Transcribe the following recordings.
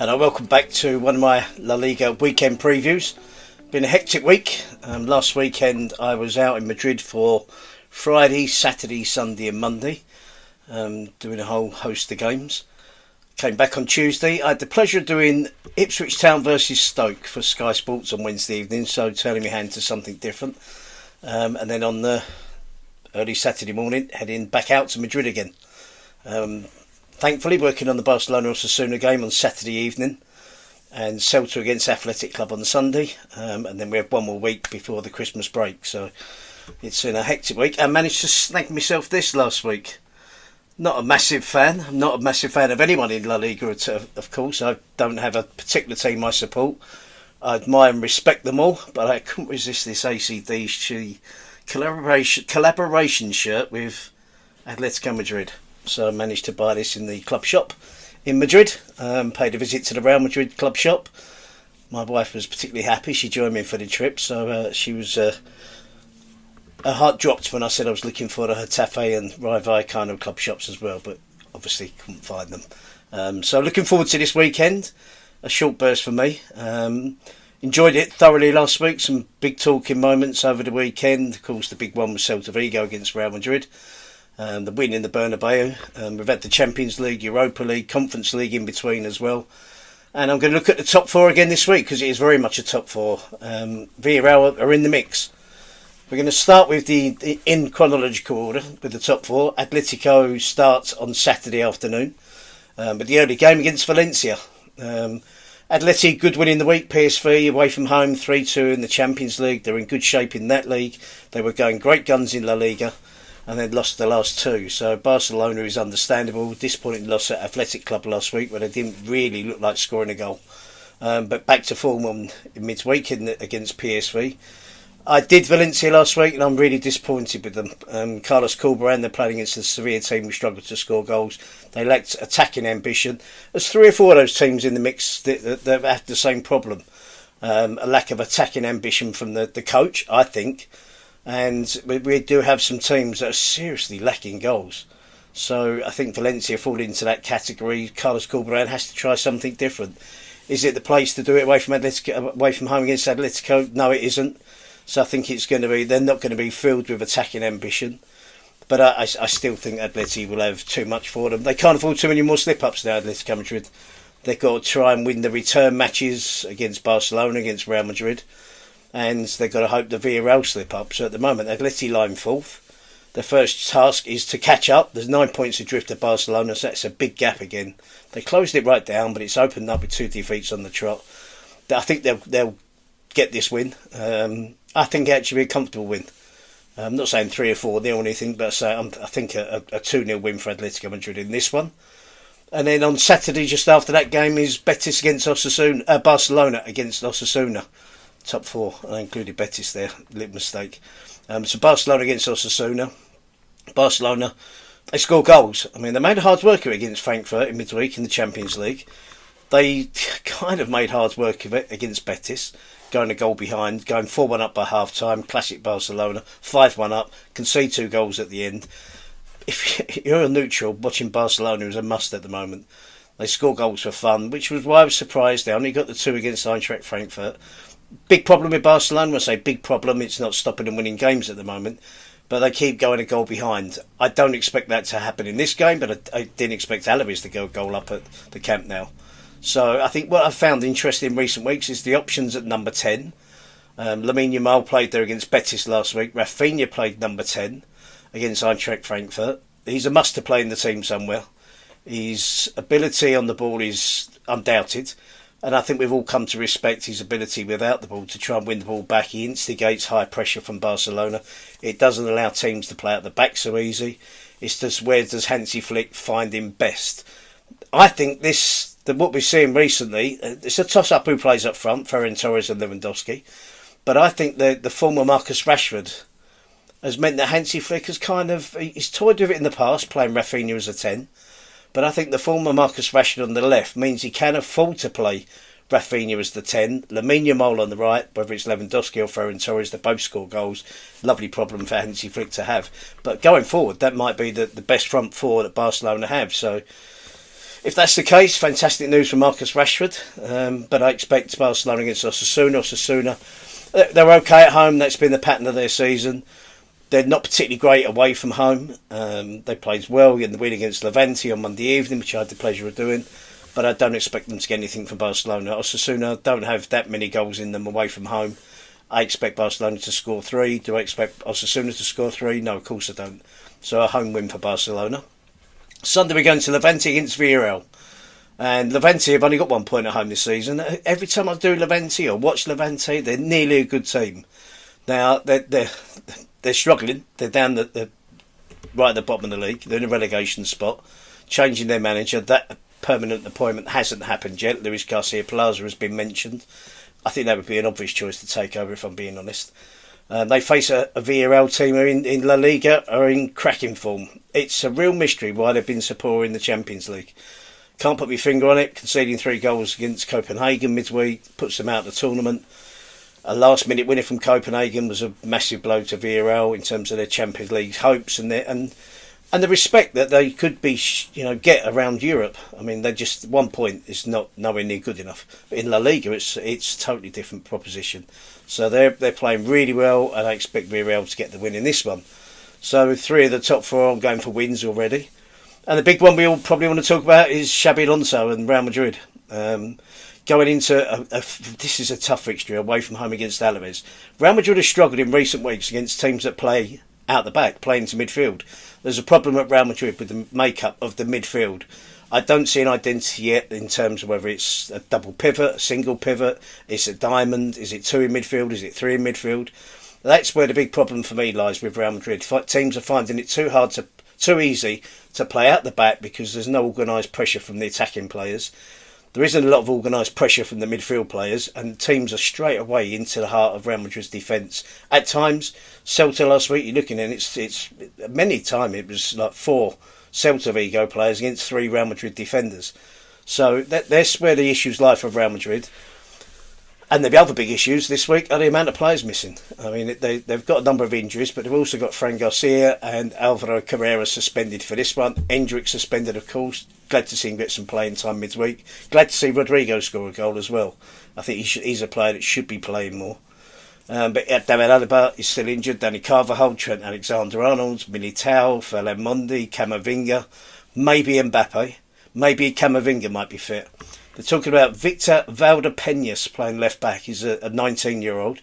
Hello, welcome back to one of my La Liga weekend previews. Been a hectic week. Last weekend I was out in Madrid for Friday, Saturday, Sunday and Monday, doing a whole host of games. Came back on Tuesday. I had the pleasure of doing Ipswich Town versus Stoke for Sky Sports on Wednesday evening, so turning my hand to something different. And then on the early Saturday morning, heading back out to Madrid again. Thankfully, working on the Barcelona-Osasuna game on Saturday evening, and Celta against Athletic Club on Sunday, and then we have one more week before the Christmas break. So it's been a hectic week. I managed to snag myself this last week. Not a massive fan. I'm not a massive fan of anyone in La Liga, of course. I don't have a particular team I support. I admire and respect them all, but I couldn't resist this ACDC collaboration shirt with Atletico Madrid. So I managed to buy this in the club shop in Madrid. Paid a visit to the Real Madrid club shop. My wife was particularly happy. She joined me for the trip, so she was... her heart dropped when I said I was looking for the Getafe and Rai kind of club shops as well, but obviously couldn't find them. So looking forward to this weekend. A short burst for me. Enjoyed it thoroughly last week. Some big talking moments over the weekend. Of course, the big one was Celta Vigo against Real Madrid. The win in the Bernabeu. We've had the Champions League, Europa League, Conference League in between as well. And I'm going to look at the top four again this week because it is very much a top four. Villarreal are in the mix. We're going to start with in chronological order with the top four. Atletico starts on Saturday afternoon with the early game against Valencia. Atleti, good win in the week. PSV away from home 3-2 in the Champions League. They're in good shape in that league. They were going great guns in La Liga and then lost the last two. So Barcelona is understandable. Disappointing loss at Athletic Club last week where they didn't really look like scoring a goal. But back to form in midweek against PSV. I did Valencia last week and I'm really disappointed with them. Carlos Corberán, they're playing against the Sevilla team who struggled to score goals. They lacked attacking ambition. There's 3 or 4 of those teams in the mix that have the same problem. A lack of attacking ambition from the coach, I think. And we do have some teams that are seriously lacking goals. So I think Valencia fall into that category. Carlos Corberán has to try something different. Is it the place to do it away from home against Atletico? No, it isn't. So I think they're not going to be filled with attacking ambition. But I still think Atleti will have too much for them. They can't afford too many more slip-ups now, Atletico Madrid. They've got to try and win the return matches against Barcelona, against Real Madrid. And they've got to hope the Villarreal slip up. So at the moment, Atleti line 4th. Their first task is to catch up. There's 9 points adrift at Barcelona, so that's a big gap again. They closed it right down, but it's opened up with 2 defeats on the trot. I think they'll get this win. I think it actually be a comfortable win. I'm not saying 3 or 4-0 or anything, but I think a 2-0 win for Atletico Madrid in this one. And then on Saturday, just after that game, is Betis against Barcelona against Osasuna. Top 4. I included Betis there. Little mistake. So Barcelona against Osasuna. Barcelona, they score goals. I mean, they made a hard work of it against Frankfurt in midweek in the Champions League. They kind of made hard work of it against Betis. Going a goal behind, going 4-1 up by half-time, classic Barcelona, 5-1 up, concede 2 goals at the end. If you're a neutral, watching Barcelona is a must at the moment. They score goals for fun, which was why I was surprised they only got the 2 against Eintracht Frankfurt. Big problem with Barcelona, when I say big problem, it's not stopping them winning games at the moment, but they keep going a goal behind. I don't expect that to happen in this game, but I didn't expect Alaves to go a goal up at the Camp Nou. So I think what I've found interesting in recent weeks is the options at number 10. Lamine Yamal played there against Betis last week. Rafinha played number 10 against Eintracht Frankfurt. He's a must to play in the team somewhere. His ability on the ball is undoubted. And I think we've all come to respect his ability without the ball to try and win the ball back. He instigates high pressure from Barcelona. It doesn't allow teams to play at the back so easy. It's just where does Hansi Flick find him best? I think what we're seeing recently, it's a toss-up who plays up front, Ferran Torres and Lewandowski. But I think the former Marcus Rashford has meant that Hansi Flick has he's toyed with it in the past, playing Rafinha as a 10. But I think the former Marcus Rashford on the left means he can afford to play Rafinha as the 10, Lamine Yamal on the right, whether it's Lewandowski or Ferran Torres, they both score goals. Lovely problem for Hansi Flick to have. But going forward, that might be the best front four that Barcelona have. So If that's the case, fantastic news for Marcus Rashford. But I expect Barcelona against Osasuna. They're okay at home. That's been the pattern of their season. They're not particularly great away from home. They played well in the win against Levante on Monday evening, which I had the pleasure of doing. But I don't expect them to get anything from Barcelona. Osasuna don't have that many goals in them away from home. I expect Barcelona to score 3. Do I expect Osasuna to score 3? No, of course I don't. So a home win for Barcelona. Sunday we're going to Levante against Villarreal. And Levante have only got 1 point at home this season. Every time I do Levante or watch Levante, they're nearly a good team. Now, they're struggling. They're down right at the bottom of the league. They're in a relegation spot. Changing their manager. That permanent appointment hasn't happened yet. Luis Garcia Plaza has been mentioned. I think that would be an obvious choice to take over, if I'm being honest. They face a Villarreal team who in La Liga are in cracking form. It's a real mystery why they've been so poor in the Champions League. Can't put my finger on it. Conceding 3 goals against Copenhagen midweek puts them out of the tournament. A last-minute winner from Copenhagen was a massive blow to Villarreal in terms of their Champions League hopes and the respect that they could be, get around Europe. I mean, they just 1 point is nowhere near good enough. But in La Liga, it's a totally different proposition. So they're playing really well, and I expect Villarreal to get the win in this one. So 3 of the top 4 I'm going for wins already. And the big one we all probably want to talk about is Xabi Alonso and Real Madrid. Going into this is a tough fixture away from home against Alaves. Real Madrid has struggled in recent weeks against teams that play out the back, play into midfield. There's a problem at Real Madrid with the makeup of the midfield. I don't see an identity yet in terms of whether it's a double pivot, a single pivot, it's a diamond, is it 2 in midfield, is it 3 in midfield? That's where the big problem for me lies with Real Madrid. Teams are finding it too easy to play out the back because there's no organised pressure from the attacking players. There isn't a lot of organised pressure from the midfield players, and teams are straight away into the heart of Real Madrid's defence. At times, Celta last week, you're looking at it's many times it was like 4 Celta Vigo players against 3 Real Madrid defenders. So that's where the issues lie for Real Madrid. And the other big issues this week are the amount of players missing. I mean, they've got a number of injuries, but they've also got Fran Garcia and Alvaro Carrera suspended for this one. Endrick suspended, of course. Glad to see him get some playing time midweek. Glad to see Rodrigo score a goal as well. I think he's a player that should be playing more. But David Alaba is still injured. Danny Carvajal, Trent Alexander-Arnold, Militao, Ferland Mendy, Camavinga, maybe Mbappe. Maybe Camavinga might be fit. They're talking about Victor Valdepeñas playing left back. He's a 19-year-old.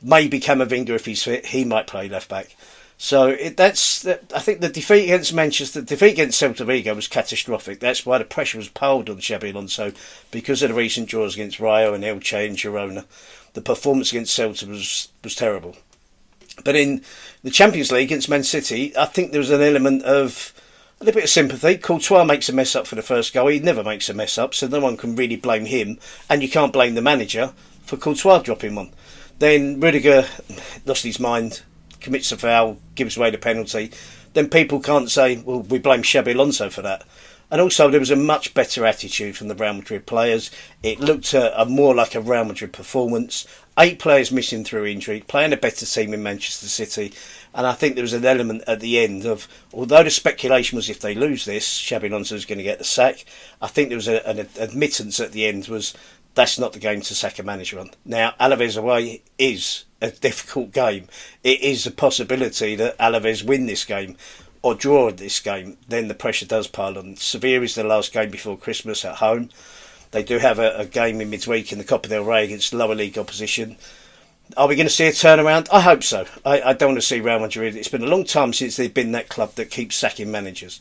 Maybe Camavinga, if he's fit, he might play left back. So I think the defeat against Celta Vigo was catastrophic. That's why the pressure was piled on Xabi Alonso because of the recent draws against Rayo and Elche and Girona. The performance against Celta was terrible. But in the Champions League against Man City, I think there was an element of a little bit of sympathy. Courtois makes a mess up for the first goal. He never makes a mess up, so no one can really blame him. And you can't blame the manager for Courtois dropping one. Then Rudiger lost his mind, commits a foul, gives away the penalty. Then people can't say, well, we blame Xabi Alonso for that. And also there was a much better attitude from the Real Madrid players. It looked more like a Real Madrid performance. 8 players missing through injury, playing a better team in Manchester City. And I think there was an element at the end of, although the speculation was if they lose this, Xabi Alonso is going to get the sack. I think there was an admittance at the end was that's not the game to sack a manager on. Now, Alaves away is a difficult game. It is a possibility that Alaves win this game or draw this game. Then the pressure does pile on. Sevilla is the last game before Christmas at home. They do have a game in midweek in the Copa del Rey against lower league opposition. Are we going to see a turnaround? I hope so. I don't want to see Real Madrid. It's been a long time since they've been that club that keeps sacking managers.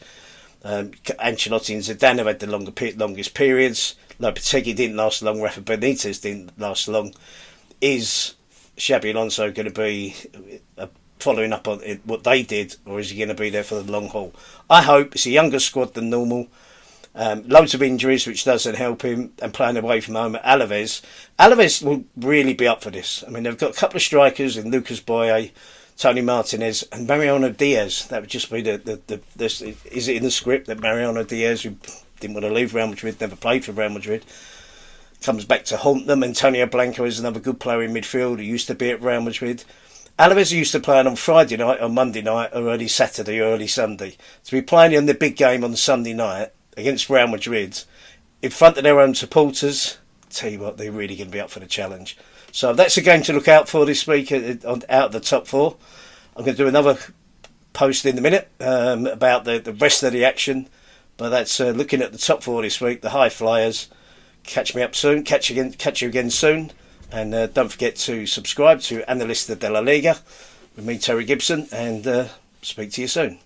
Ancelotti and Zidane have had the longest periods. Lopetegui didn't last long. Rafa Benitez didn't last long. Is Xabi Alonso going to be following up on what they did, or is he going to be there for the long haul? I hope. It's a younger squad than normal. Loads of injuries, which doesn't help him, and playing away from home at Alaves. Alaves will really be up for this. I mean, they've got a couple of strikers in Lucas Boye, Tony Martinez, and Mariano Diaz. That would just be is it in the script that Mariano Diaz, who didn't want to leave Real Madrid, never played for Real Madrid, comes back to haunt them? Antonio Blanco is another good player in midfield who used to be at Real Madrid. Alaves used to play on Friday night, or Monday night, or early Saturday, or early Sunday. To be playing in the big game on Sunday night against Real Madrid in front of their own supporters, tell you what, they're really going to be up for the challenge. So that's a game to look out for this week out of the top four. I'm going to do another post in a minute about the rest of the action, but that's looking at the top four this week, the high flyers. Catch me up soon. Catch you again soon, and don't forget to subscribe to Analista de la Liga with me, Terry Gibson, and speak to you soon.